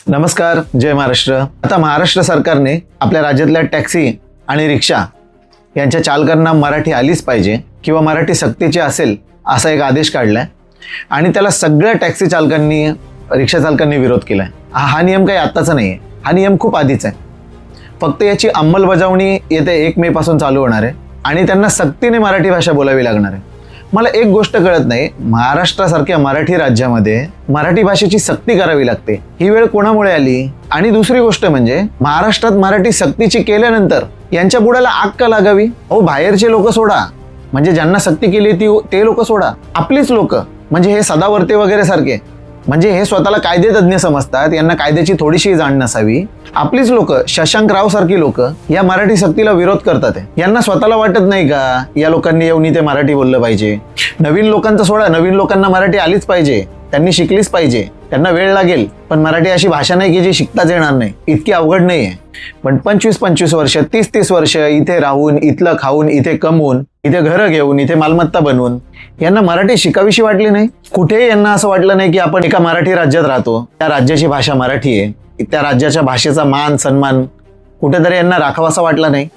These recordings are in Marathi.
नमस्कार, जय महाराष्ट्र। आता महाराष्ट्र सरकारने आपल्या राज्यातल्या टॅक्सी आणि रिक्षा यांच्या चालकांना मराठी आलीच पाहिजे किंवा मराठी सक्तीची असेल असा एक आदेश काढलाय आणि त्याला सगळ्या टॅक्सी चालकांनी, रिक्षा चालकांनी विरोध केलाय। हा नियम काही आत्ताचा नाही आहे, हा नियम खूप आधीचा आहे। फक्त याची अंमलबजावणी येत्या 1 मे पासून चालू होणार आहे आणि त्यांना सक्तीने मराठी भाषा बोलावी लागणार आहे। मला एक गोष्ट कळत नाही, महाराष्ट्रासारख्या मराठी राज्यामध्ये मराठी भाषेची सक्ती करावी लागते, ही वेळ कोणामुळे आली? आणि दुसरी गोष्ट म्हणजे महाराष्ट्रात मराठी सक्तीची केल्यानंतर यांच्या बुडाला आग का लागावी? अहो, बाहेरचे लोक सोडा, म्हणजे ज्यांना सक्ती केली ते लोक सोडा, आपलीच लोक, म्हणजे हे सदावर्ते वगैरे सारखे, म्हणजे हे स्वतःला कायदेतज्ञ समजतात, यांना कायद्याची थोडीशी जाण नसावी, आपलीच लोक, शशांक राव सारखी लोक या मराठी सक्तीला विरोध करतात। यांना स्वतःला वाटत नाही का या लोकांनी येऊन इथे मराठी बोललं पाहिजे? नवीन लोकांचं सोडा, नवीन लोकांना मराठी आलीच पाहिजे, त्यांनी शिकलीच पाहिजे, त्यांना वेळ लागेल, पण मराठी अशी भाषा नाही की जी शिकताच येणार नाही, इतकी अवघड नाही आहे। पण 25-25 वर्ष, 30-30 वर्ष इथे राहून, इथलं खाऊन, इथे कमवून, इथे घरं घेऊन, इथे मालमत्ता बनवून यांना मराठी शिकावीशी वाटली नाही? कुठेही यांना असं वाटलं नाही की आपण एका मराठी राज्यात राहतो, त्या राज्याची भाषा मराठी आहे, त्या राज्याच्या भाषेचा मान सन्मान कुठेतरी यांना राखावासा वाटला नाही?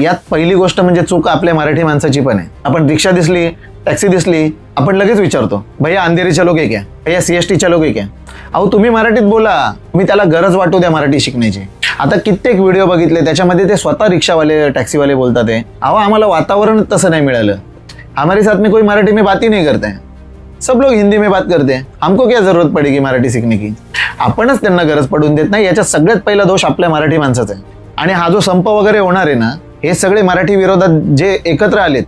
यात पहिली गोष्ट म्हणजे चूक आपल्या मराठी माणसाची पण आहे। आपण रिक्षा दिसली, टॅक्सी दिसली, आपण लगेच विचारतो, भैया अंधेरी चलोगे क्या, भैया CST चलोगे क्या? अहो, तुम्ही मराठीत बोला, तुम्ही त्याला गरज वाटू द्या मराठी शिकण्याची। आता कित्येक व्हिडिओ बघितले, त्याच्यामध्ये ते स्वतः रिक्षावाले, टॅक्सीवाले बोलतात आहे, अहो आम्हाला वातावरण तसं नाही मिळालं, हमारे साथ में कोई मराठी में बात ही नहीं करते हैं, सब लोग हिंदी में बात करते हैं, हमको क्या जरूरत पड़ेगी मराठी सीखने की? आपणच त्यांना गरज पडून देत नाही। याच्यात सगळ्यात पहिला दोष आपल्या मराठी माणसाचा आहे। आणि हा जो संप वगैरे होणार आहे ना, हे सगळे मराठी विरोधात जे एकत्र आलेत,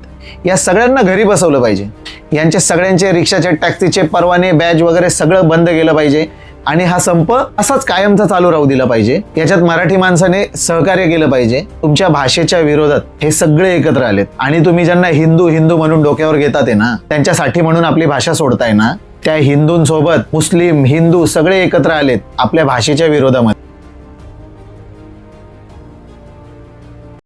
या सगळ्यांना घरी बसवलं पाहिजे। यांचे सगळ्यांचे, रिक्षाचे, टॅक्सीचे परवाने, बॅज वगैरे सगळं बंद केलं पाहिजे आणि हा संप असाच कायमचा चालू राहू दिला पाहिजे। याच्यात मराठी माणसाने सहकार्य केलं पाहिजे। तुमच्या भाषेच्या विरोधात हे सगळे एकत्र आलेत आणि तुम्ही ज्यांना हिंदू हिंदू म्हणून डोक्यावर घेतात आहे ना, त्यांच्यासाठी म्हणून आपली भाषा सोडताय ना, त्या हिंदूंसोबत मुस्लिम, हिंदू सगळे एकत्र आलेत आपल्या भाषेच्या विरोधामध्ये।